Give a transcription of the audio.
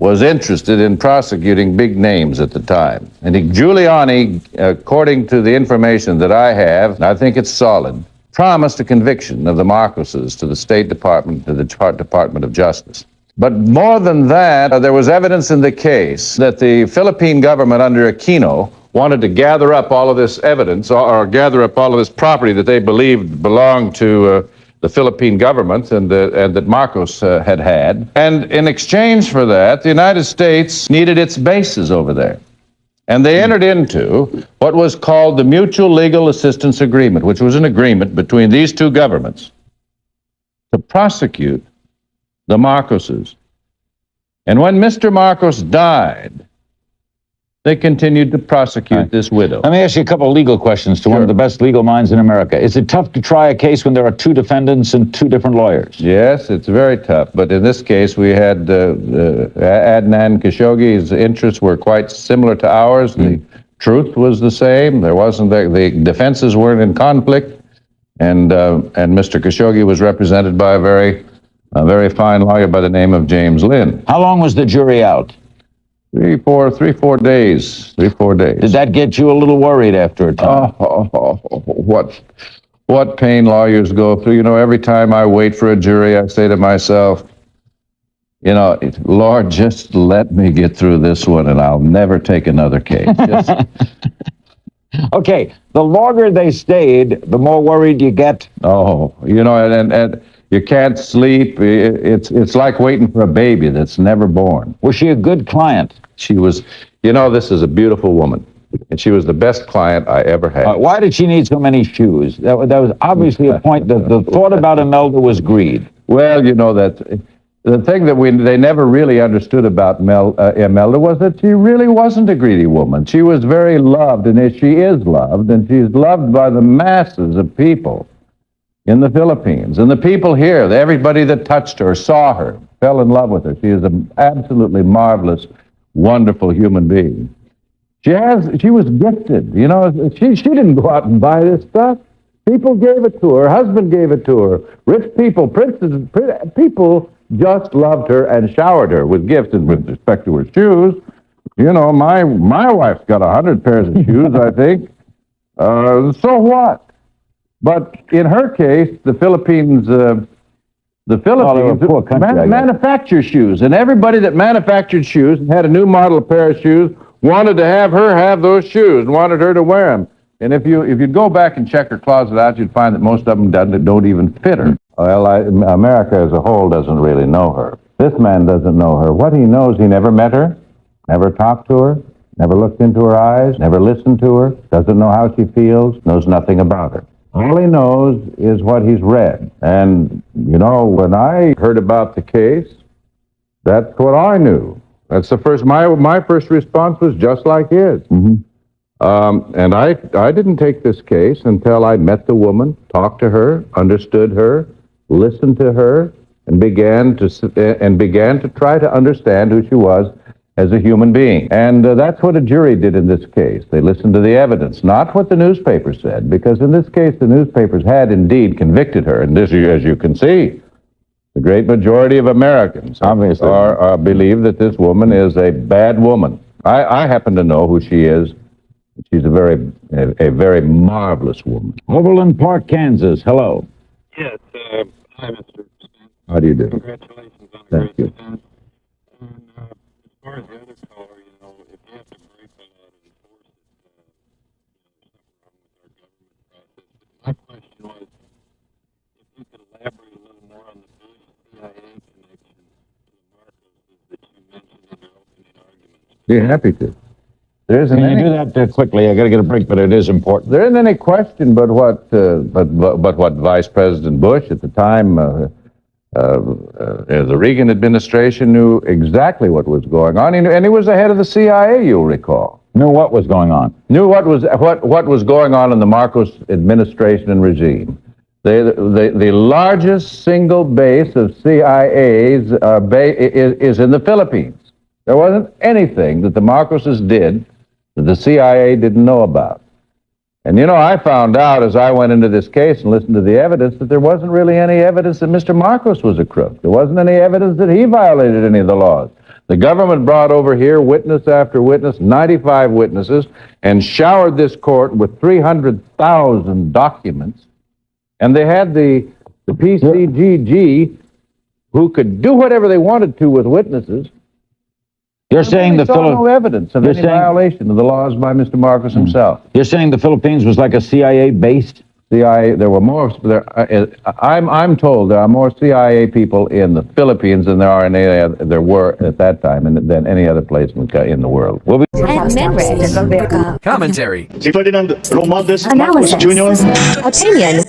was interested in prosecuting big names at the time. And Giuliani, according to the information that I have, and I think it's solid, promised a conviction of the Marcoses to the State Department, to the Department of Justice. But more than that, there was evidence in the case that the Philippine government under Aquino wanted to gather up all of this evidence or gather up all of this property that they believed belonged to the Philippine government and that Marcos had. And in exchange for that, the United States needed its bases over there. And they entered into what was called the Mutual Legal Assistance Agreement, which was an agreement between these two governments to prosecute the Marcoses. And when Mr. Marcos died, they continued to prosecute this widow. Let me ask you a couple of legal questions to one of the best legal minds in America. Is it tough to try a case when there are two defendants and two different lawyers? Yes, it's very tough. But in this case, we had Adnan Khashoggi's interests were quite similar to ours. The truth was the same. There wasn't the defenses weren't in conflict, and Mr. Khashoggi was represented by a very fine lawyer by the name of James Lynn. How long was the jury out? 4 days. Did that get you a little worried after a time? What pain lawyers go through. You know, every time I wait for a jury, I say to myself, you know, Lord, just let me get through this one and I'll never take another case. Okay, the longer they stayed, the more worried you get. Oh, you know, and you can't sleep. It's like waiting for a baby that's never born. Was she a good client? She was, you know, this is a beautiful woman, and she was the best client I ever had. Why did she need so many shoes? That was obviously a point. The thought about Imelda was greed. Well, you know, that the thing that they never really understood about Imelda was that she really wasn't a greedy woman. She was very loved, and she is loved, and she's loved by the masses of people in the Philippines. And the people here, everybody that touched her, saw her, fell in love with her. She is an absolutely marvelous, wonderful human being. She was gifted. You know, she didn't go out and buy this stuff. People gave it to her. Her husband gave it to her. Rich people, princes, people just loved her and showered her with gifts. And with respect to her shoes, you know, my wife's got 100 pairs of shoes, I think. So what? But in her case, the Philippines poor country, manufacture shoes, and everybody that manufactured shoes and had a new model pair of shoes wanted to have her have those shoes and wanted her to wear them. And if you'd go back and check her closet out, you'd find that most of them don't even fit her. Well, America as a whole doesn't really know her. This man doesn't know her. What he knows, he never met her, never talked to her, never looked into her eyes, never listened to her, doesn't know how she feels, knows nothing about her. All he knows is what he's read. And, you know, when I heard about the case, that's what I knew. That's the first, my first response was just like his. Mm-hmm. And I didn't take this case until I met the woman, talked to her, understood her, listened to her, and began to try to understand who she was as a human being. And that's what a jury did in this case. They listened to the evidence, not what the newspaper said, because in this case, the newspapers had indeed convicted her. And this, as you can see, the great majority of Americans obviously believe that this woman is a bad woman. I happen to know who she is. She's a very marvelous woman. Overland Park, Kansas. Hello. Yes. Hi, Mr. Spence. How do you do? Congratulations on a great defense. And as far as the other caller, you know, if you have to break that out and enforce it, there's something wrong with our government process. But my question was, if you could elaborate a little more on the CIA connection to the Marcoses that you mentioned in your opening arguments. Be happy to. Can you do that quickly? I got to get a break, but it is important. There isn't any question but what Vice President Bush at the time, the Reagan administration knew exactly what was going on, and he was the head of the CIA. You'll recall. Knew what was going on. Knew what was going on in the Marcos administration and regime. The largest single base of CIA's is in the Philippines. There wasn't anything that the Marcoses did that the CIA didn't know about. And, you know, I found out as I went into this case and listened to the evidence that there wasn't really any evidence that Mr. Marcos was a crook. There wasn't any evidence that he violated any of the laws. The government brought over here witness after witness, 95 witnesses, and showered this court with 300,000 documents. And they had the PCGG, who could do whatever they wanted to with witnesses. You're saying the no evidence of any violation of the laws by Mr. Marcos himself. You're saying the Philippines was like a CIA-based? CIA. There were more. I'm told there are more CIA people in the Philippines than there are in there were at that time, and than any other place in the world. Commentary. Si Ferdinand Romualdez Marcos Analysis. Jr. Opinion.